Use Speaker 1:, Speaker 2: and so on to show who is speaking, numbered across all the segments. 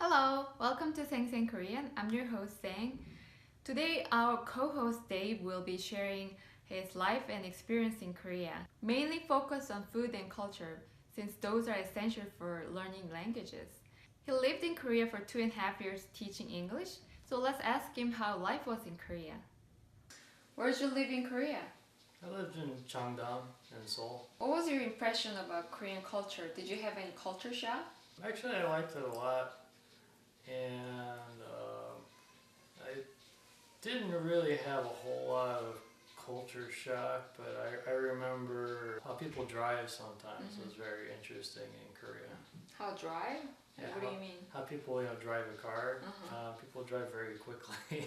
Speaker 1: Hello, welcome to Sang Sang Korean. I'm your host Sang. Today, our co-host Dave will be sharing his life and experience in Korea, mainly focused on food and culture, since those are essential for learning languages. He lived in Korea for 2.5 years teaching English, so let's ask him how life was in Korea. Where did you live in Korea?
Speaker 2: I lived in Cheongdam in Seoul.
Speaker 1: What was your impression about Korean culture? Did you have any culture shock?
Speaker 2: Actually, I liked it a lot, and I didn't really have a whole lot of culture shock, but I remember how people drive sometimes was very interesting in Korea.
Speaker 1: How drive?
Speaker 2: Yeah,
Speaker 1: What do you mean?
Speaker 2: How people drive a car. People drive very quickly.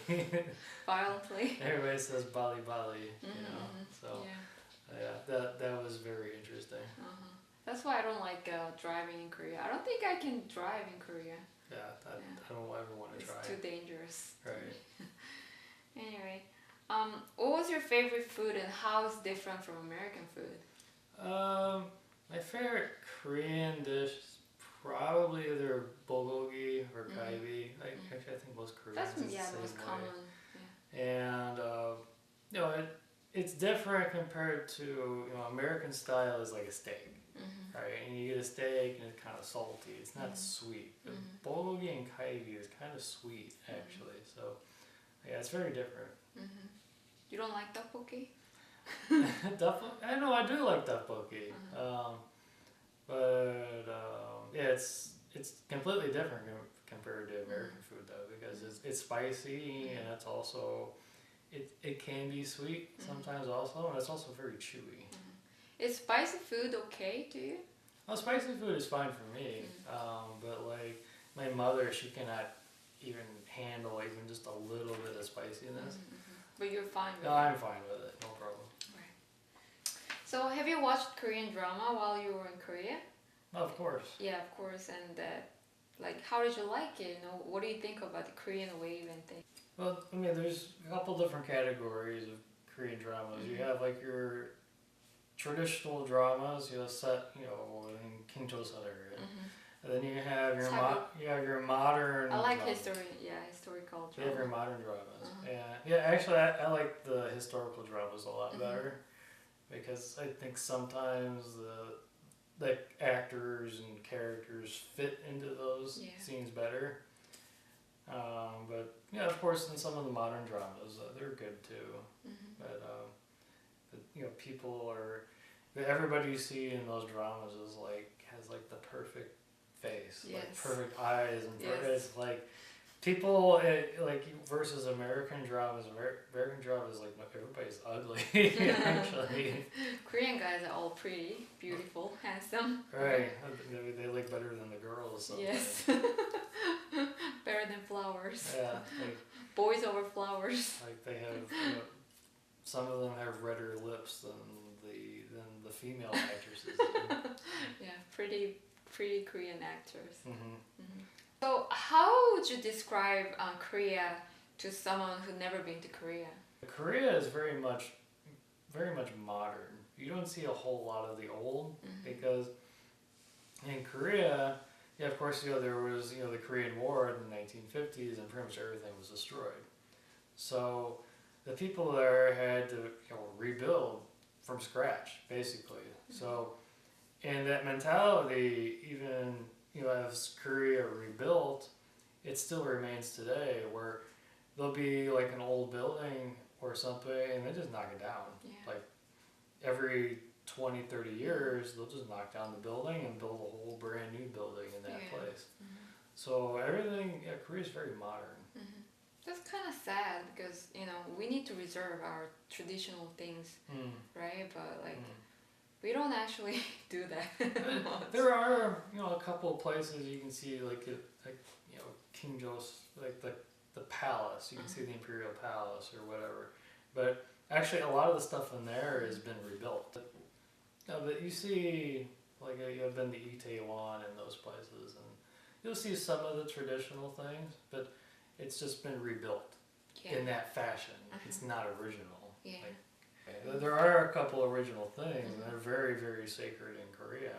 Speaker 1: Violently?
Speaker 2: Everybody says Bali Bali, so
Speaker 1: Yeah.
Speaker 2: that was very interesting.
Speaker 1: That's why I don't like driving in Korea. I don't think I can drive in Korea.
Speaker 2: Yeah, I don't ever want to try.
Speaker 1: It's too dangerous.
Speaker 2: Right.
Speaker 1: Anyway, what was your favorite food and how is it different from American food?
Speaker 2: My favorite Korean dish is probably either bulgogi or galbi. Actually, I think most Koreans
Speaker 1: That's
Speaker 2: it's the same
Speaker 1: most
Speaker 2: way.
Speaker 1: common.
Speaker 2: And it's different compared to American style is like a steak, right? And you get a steak and it's kind of salty. It's not sweet. But bulgogi and galbi is kind of sweet actually. So yeah, it's very different.
Speaker 1: You don't like tteokbokki?
Speaker 2: I know I do like tteokbokki, but yeah, it's completely different compared to American food though, because it's spicy and it's also it can be sweet sometimes also, and it's also very chewy.
Speaker 1: Is spicy food okay to you?
Speaker 2: Well, spicy food is fine for me, but like my mother, she cannot even handle even just a little bit of spiciness.
Speaker 1: But you're fine with
Speaker 2: No,
Speaker 1: it?
Speaker 2: I'm fine with it, no problem.
Speaker 1: So have you watched Korean drama while you were in Korea?
Speaker 2: Of course.
Speaker 1: Yeah, of course. And like, how did you like it? What do you think about the Korean wave and things?
Speaker 2: Well, I mean, there's a couple different categories of Korean dramas. You have like your traditional dramas, set, in King Joseon area. And then you have your modern.
Speaker 1: I like
Speaker 2: dramas.
Speaker 1: historical
Speaker 2: You have
Speaker 1: drama.
Speaker 2: your modern dramas. And actually, I like the historical dramas a lot better, because I think sometimes the actors and characters fit into those scenes better. But yeah, of course, in some of the modern dramas, they're good too. But people are. Everybody you see in those dramas has the perfect face, like perfect eyes, and it's like people versus American dramas. American dramas everybody's ugly actually.
Speaker 1: Korean guys are all pretty, beautiful, handsome.
Speaker 2: Right, they look better than the girls. Sometimes.
Speaker 1: Yes. Better than flowers.
Speaker 2: Yeah,
Speaker 1: Boys over flowers.
Speaker 2: like they have. Some of them have redder lips than the female actresses.
Speaker 1: Yeah, pretty Korean actors. So how would you describe Korea to someone who's never been to Korea?
Speaker 2: Korea is very much modern. You don't see a whole lot of the old, because in Korea, of course, there was the Korean War in the 1950s, and pretty much everything was destroyed. So the people there had to rebuild from scratch, basically. So, and that mentality, even as Korea rebuilt, it still remains today, where there'll be like an old building or something, and they just knock it down. Like every 20, 30 years, they'll just knock down the building and build a whole brand new building in that place. So everything, Korea's very modern.
Speaker 1: That's kind of sad because we need to reserve our traditional things, right? But we don't actually do that.
Speaker 2: There are a couple of places you can see King Joseon, the palace. You can see the Imperial Palace or whatever. But actually, a lot of the stuff in there has been rebuilt. But you see, I've been to Itaewon and those places, and you'll see some of the traditional things, but it's just been rebuilt in that fashion. It's not original. There are a couple original things, and they're very, very sacred in Korea,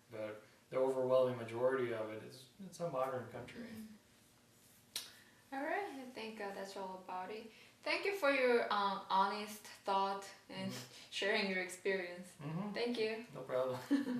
Speaker 2: but the overwhelming majority of it is it's a modern country.
Speaker 1: All right, I think that's all about it. Thank you for your honest thought and sharing your experience. Thank you.
Speaker 2: No problem.